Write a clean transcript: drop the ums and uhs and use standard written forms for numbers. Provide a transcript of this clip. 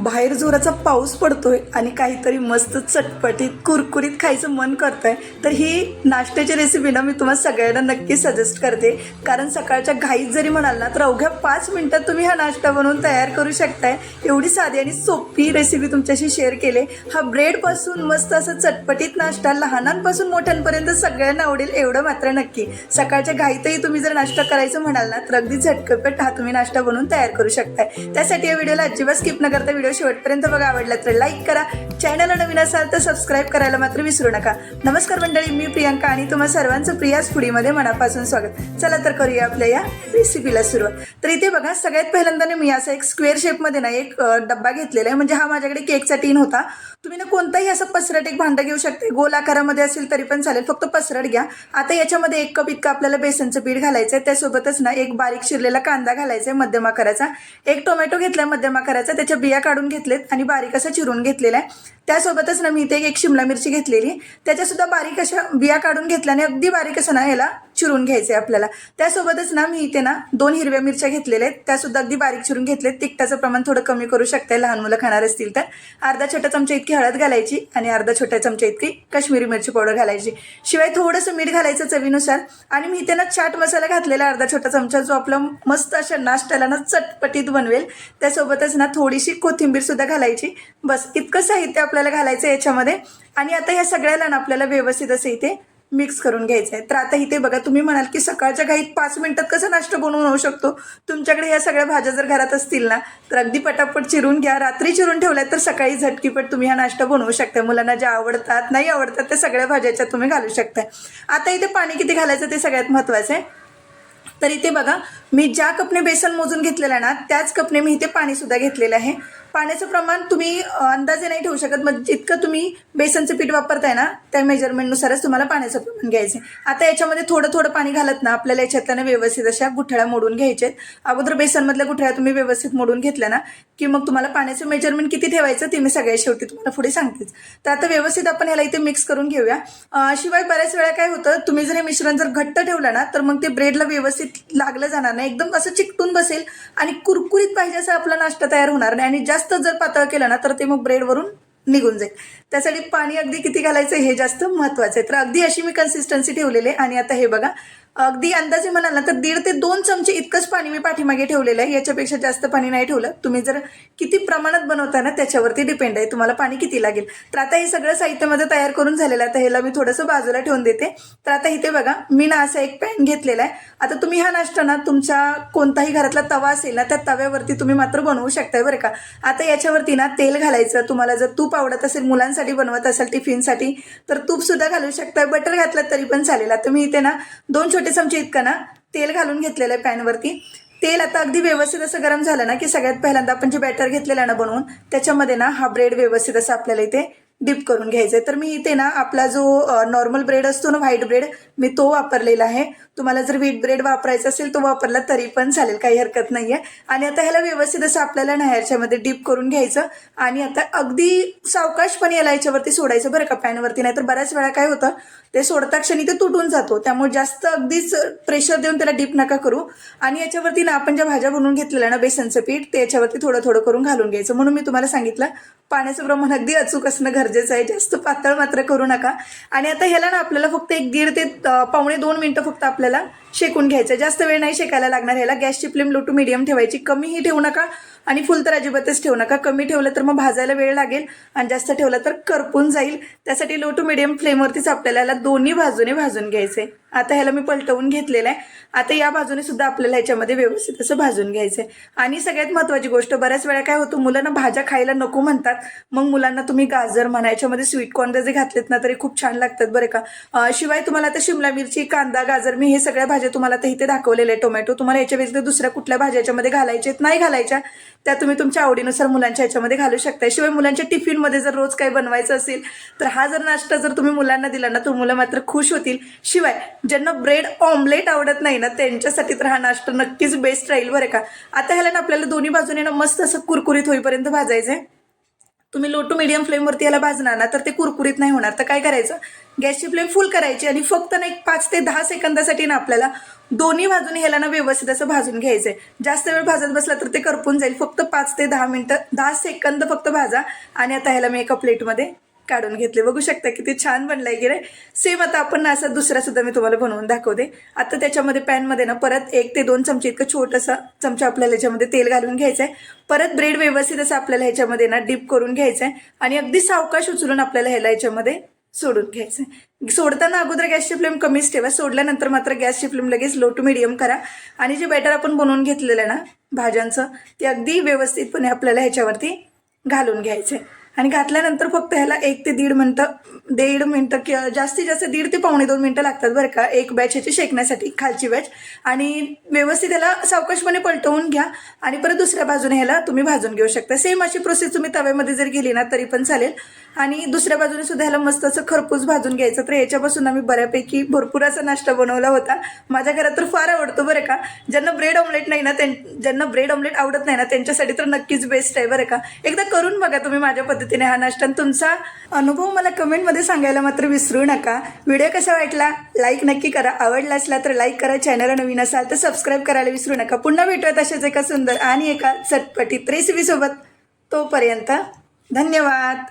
बाहेर जोराचा पाऊस पडतोय आणि काहीतरी मस्त चटपटीत कुरकुरीत खायचं मन करतंय, तर ही नाश्त्याची रेसिपी ना मी तुम्हाला सगळ्यांना नक्की सजेस्ट करते. कारण सकाळच्या घाईत जरी म्हणाल ना तर अवघ्या 5 मिनिटात तुम्ही हा नाश्ता बनवून तयार करू शकताय. एवढी साधी आणि सोपी रेसिपी तुमच्याशी शेअर केले. हा ब्रेडपासून मस्त असं चटपटीत नाश्ता लहानांपासून मोठ्यांपर्यंत सगळ्यांना आवडेल एवढं मात्र नक्की. सकाळच्या घाईतही तुम्ही जर नाश्ता करायचं म्हणाल ना तर अगदी झटपट हा तुम्ही नाश्ता बनवून तयार करू शकताय. त्यासाठी या व्हिडिओला अजिबात स्किप न करता व्हिडिओ शेवटपर्यंत बघा. आवडला तर लाईक करा, चॅनलला नवीन असाल तर सबस्क्राईब करायला मात्र विसरू नका. नमस्कार मंडळी, मी प्रियांका आणि तुम्हा सर्वांचं प्रियाज फूडीमध्ये मनापासून स्वागत. चला तर करूया आपल्या या रेसिपीला सुरुवात. तर इथे बघा, सगळ्यात पहिल्यांदा मी असा एक स्क्वेअर शेपमध्ये ना एक डब्बा घेतलेला आहे. म्हणजे हा माझ्याकडे केकचा टीन होता. तुम्ही ना कोणताही असं पसरट एक भांडं घेऊ शकते, गोल आकारामध्ये असेल तरी पण चालेल, फक्त पसरट घ्या. आता याच्यामध्ये 1 कप इतकं आपल्याला बेसनचं पीठ घालायचं आहे. त्यासोबतच ना एक बारीक चिरलेला कांदा घालायचा आहे मध्यम आकाराचा. 1 टोमॅटो घेतलाय मध्यम आकाराचा, त्याच्या बिया काढून घेतलेत आणि बारीक असं चिरून घेतलेला आहे. त्यासोबतच ना मी इथे 1 शिमला मिरची घेतलेली, त्याच्या सुद्धा बारीक अशा बिया काढून घेतल्याने अगदी बारीक असं ना याला चिरून घ्यायचं आहे आपल्याला. त्यासोबतच ना मी इथे ना 2 हिरव्या मिरच्या घेतलेल्या आहेत, त्या सुद्धा अगदी बारीक चिरून घेतलेत. तिखटाचं प्रमाण थोडं कमी करू शकताय लहान मुलं खाणार असतील तर. अर्धा छोटा चमचा इतकी हळद घालायची आणि अर्धा छोटा चमचा इतकी काश्मीरी मिरची पावडर घालायची. शिवाय थोडंसं मीठ घालायचं चवीनुसार. आणि मी इथे ना चाट मसाला घातलेला अर्धा छोटा चमचा, जो आपला मस्त अशा नाश्त्याला ना चटपटीत बनवेल. त्यासोबतच ना थोडीशी कोथिंबीर सुद्धा घालायची. बस इतकं साहित्य आपल्याला घालायचं याच्यामध्ये. आणि आता या सगळ्याला ना आपल्याला व्यवस्थित असं इथे मिक्स करून घ्यायचं आहे. तर आता इथे बघा, तुम्ही म्हणाल की सकाळच्या घाईत 5 मिनिटात कसं नाश्ता बनवून होऊ शकतो. तुमच्याकडे या सगळ्या भाज्या जर घरात असतील ना तर अगदी पटापट चिरून घ्या. रात्री चिरून ठेवल्यात तर सकाळी झटकीपट तुम्ही हा नाश्ता बनवू शकता. मुलांना ज्या आवडतात नाही आवडतात त्या सगळ्या भाज्याच्या तुम्ही घालू शकताय. आता इथे पाणी किती घालायचं ते सगळ्यात महत्त्वाचं आहे. तर इथे बघा, मी ज्या कपने बेसन मोजून घेतलेलं आहे ना त्याच कपने मी इथे पाणी सुद्धा घेतलेलं आहे. पाण्याचं प्रमाण तुम्ही अंदाजे नाही ठेवू शकत. मग जितकं तुम्ही बेसनचं पीठ वापरताय ना त्या मेजरमेंटनुसारच तुम्हाला पाण्याचं प्रमाण घ्यायचं आहे. आता याच्यामध्ये थोडं थोडं पाणी घालत ना आपल्याला याच्यातल्या व्यवस्थित अशा गुठळ्या मोडून घ्यायच्या आहेत. अगोदर बेसनमधल्या गुठळ्या तुम्ही व्यवस्थित मोडून घेतल्या ना की मग तुम्हाला पाण्याचं मेजरमेंट किती ठेवायचं ते मी सगळ्या शेवटी तुम्हाला पुढे सांगतेच. तर आता व्यवस्थित आपण ह्याला इथे मिक्स करून घेऊया. शिवाय बऱ्याच वेळा काय होतं, तुम्ही जर हे मिश्रण जर घट्ट ठेवलं ना तर मग ते ब्रेडला व्यवस्थित लागलं जाणार नाही, एकदम असं चिकटून बसेल आणि कुरकुरीत पाहिजे असं आपला नाश्ता तयार होणार नाही. आणि जास्त जर पातळ केलं ना तर ते मग ब्रेडवरून निघून जाईल. त्यासाठी पाणी अगदी किती घालायचं हे जास्त महत्त्वाचं आहे. तर अगदी अशी मी कन्सिस्टन्सी ठेवलेली आहे. आणि आता हे बघा, अगदी अंदाजे म्हणाल ना तर 1.5 ते 2 चमचे इतकंच पाणी मी पाठीमागे ठेवलेलं आहे. याच्यापेक्षा जास्त पाणी नाही ठेवलं. तुम्ही जर किती प्रमाणात बनवता ना त्याच्यावरती डिपेंड आहे तुम्हाला पाणी किती लागेल. तर आता हे सगळं साहित्य माझं तयार करून झालेलं आहे. आता ह्याला मी थोडंसं बाजूला ठेवून देते. तर आता इथे बघा, मी ना असा एक पॅन घेतलेला आहे. आता तुम्ही हा नाश्ता ना तुमचा कोणताही घरातला तवा असेल ना त्या तव्यावरती तुम्ही मात्र बनवू शकताय बरं का. आता याच्यावरती ना तेल घालायचं. तुम्हाला जर तूप आवडत असेल, मुलांसाठी बनवत असाल टिफिनसाठी, तर तूप सुद्धा घालू शकताय. बटर घातलं तरी पण चालेल. आता मी इथे ना 2 छोटे चमचे इतकं ना तेल घालून घेतलेलं आहे पॅनवरती. तेल आता अगदी व्यवस्थित असं गरम झालं ना की सगळ्यात पहिल्यांदा आपण जे बॅटर घेतलेलं आहे ना बनवून त्याच्यामध्ये ना हा ब्रेड व्यवस्थित असं आपल्याला इथे डिप करून घ्यायचं आहे. तर मी इथे ना आपला जो नॉर्मल ब्रेड असतो ना, व्हाईट ब्रेड, मी तो वापरलेला आहे. तुम्हाला जर व्हीट ब्रेड वापरायचा असेल तो वापरला तरी पण चालेल, काही हरकत नाही आहे. आणि आता ह्याला व्यवस्थित असं आपल्याला ना ह्याच्यामध्ये डिप करून घ्यायचं. आणि आता अगदी सावकाशपणे याला याच्यावरती सोडायचं बरं का, पॅनवरती. नाही तर बऱ्याच वेळा काय होतं, ते सोडता क्षणी ते तुटून जातो. त्यामुळे जास्त अगदीच प्रेशर देऊन त्याला डिप नका करू. आणि याच्यावरती ना आपण ज्या भाज्या बनवून घेतलेल्या ना बेसनचं पीठ ते याच्यावरती थोडं थोडं करून घालून घ्यायचं. म्हणून मी तुम्हाला सांगितलं पाण्याचं प्रमाण अगदी अचूक असणं गरजेचं आहे. जास्त पातळ मात्र करू नका. आणि आता ह्याला ना आपल्याला फक्त 1.5 ते पावणे 2 मिनिटं फक्त आपल्याला शेकून घ्यायचं. जास्त वेळ नाही शेकायला लागणार ह्याला. गॅसची फ्लेम लो टू मीडियम ठेवायची. कमीही ठेवू नका आणि फुल तर अजिबातच ठेवू नका. कमी ठेवलं तर मग भाजायला वेळ लागेल आणि जास्त ठेवलं तर करपून जाईल. त्यासाठी लो टू मीडियम फ्लेमवरतीच आपल्याला याला दोन्ही बाजूने भाजून घ्यायचंय. आता ह्याला मी पलटवून घेतलेलं आहे. आता या बाजूने सुद्धा आपल्याला ह्याच्यामध्ये व्यवस्थित असं भाजून घ्यायचंय. आणि सगळ्यात महत्त्वाची गोष्ट, बऱ्याच वेळा काय होतं, मुलांना भाज्या खायला नको म्हणतात. मग मुलांना तुम्ही गाजर म्हणा, याच्यामध्ये स्वीट कॉर्न जे घातलेत ना तरी खूप छान लागतात बरं का. शिवाय तुम्हाला आता शिमला मिरची, कांदा, गाजर, मी हे सगळ्या भाज्या तुम्हाला आता इथे दाखवलेल्या आहे. टोमॅटो, तुम्हाला याच्या व्यतिरिक्त दुसऱ्या कुठल्या भाज्या याच्यामध्ये घालायच्या नाही घालायच्या त्या तुम्ही तुमच्या आवडीनुसार मुलांच्या ह्याच्यामध्ये घालू शकता. शिवाय मुलांच्या टिफिनमध्ये जर रोज काही बनवायचं असेल तर हा जर नाश्ता जर तुम्ही मुलांना दिला ना तर मुलं मात्र खुश होतील. शिवाय ज्यांना ब्रेड ऑमलेट आवडत नाही ना त्यांच्यासाठी तर हा नाश्ता नक्कीच बेस्ट राहील बरं का. आता ह्याला ना आपल्याला दोन्ही बाजूने ना मस्त असं कुरकुरीत होईपर्यंत भाजायचं आहे. तुम्ही लो टू मीडियम फ्लेमवरती याला भाजणार ना तर ते कुरकुरीत नाही होणार. तर काय करायचं, गॅसची फ्लेम फुल करायची आणि फक्त ना एक 5 ते 10 सेकंदासाठी ना आपल्याला दोन्ही बाजूने ह्याला ना व्यवस्थित असं भाजून घ्यायचंय. जास्त वेळ भाजत बसला तर ते करपून जाईल. फक्त 5 ते 10 मिनिटं 10 सेकंद फक्त भाजा. आणि आता ह्याला मी एका प्लेटमध्ये काढून घेतले. बघू शकता किती छान बनलाय की नाही. सेम आता आपण ना असा दुसरा सुद्धा मी तुम्हाला बनवून दाखवते. आता त्याच्यामध्ये पॅनमध्ये ना परत 1 ते 2 चमचे इतकं छोटंसं चमचा आपल्याला ह्याच्यामध्ये तेल घालून घ्यायचं आहे. परत ब्रेड व्यवस्थित असं आपल्याला ह्याच्यामध्ये ना डीप करून घ्यायचं आहे आणि अगदी सावकाश उचलून आपल्याला ह्याला ह्याच्यामध्ये सोडून घ्यायचं आहे. सोडताना अगोदर गॅसची फ्लेम कमीच ठेवा. सोडल्यानंतर मात्र गॅसची फ्लेम लगेच लो टू मिडियम करा. आणि जे बॅटर आपण बनवून घेतलेलं आहे ना भाज्यांचं, ते अगदी व्यवस्थितपणे आपल्याला ह्याच्यावरती घालून घ्यायचं आहे. आणि घातल्यानंतर फक्त ह्याला 1 ते 1.5 मिनटं किंवा जास्तीत जास्त 1.5 ते 2.25 मिनटं लागतात बरं का, एक बॅच ह्याची शेकण्यासाठी, खालची बॅच. आणि व्यवस्थित ह्याला सावकाशपणे पलटवून घ्या आणि परत दुसऱ्या बाजूने ह्याला तुम्ही भाजून घेऊ शकता. सेम अशी प्रोसेस तुम्ही तव्यामध्ये जर गेली ना तरी पण चालेल. आणि दुसऱ्या बाजूने सुद्धा ह्याला मस्त असं खरपूस भाजून घ्यायचं. तर याच्यापासून आम्ही बऱ्यापैकी भरपूर असा नाश्ता बनवला होता. माझ्या घरात तर फार आवडतो बरं का. ज्यांना ब्रेड ऑमलेट नाही ना ज्यांना ब्रेड ऑमलेट आवडत नाही ना त्यांच्यासाठी तर नक्कीच बेस्ट आहे बरं का. एकदा करून बघा तुम्ही माझ्या पद्धतीने हा नाश्ता. तुमचा अनुभव मला कमेंटमध्ये सांगायला मात्र विसरू नका. व्हिडिओ कसा वाटला लाईक नक्की करा. आवडला असला तर लाईक करा. चॅनलला नवीन असाल तर सबस्क्राईब करायला विसरू नका. पुन्हा भेटूयात अशाच एका सुंदर आणि एका चटपटीत रेसिपीसोबत. तोपर्यंत धन्यवाद.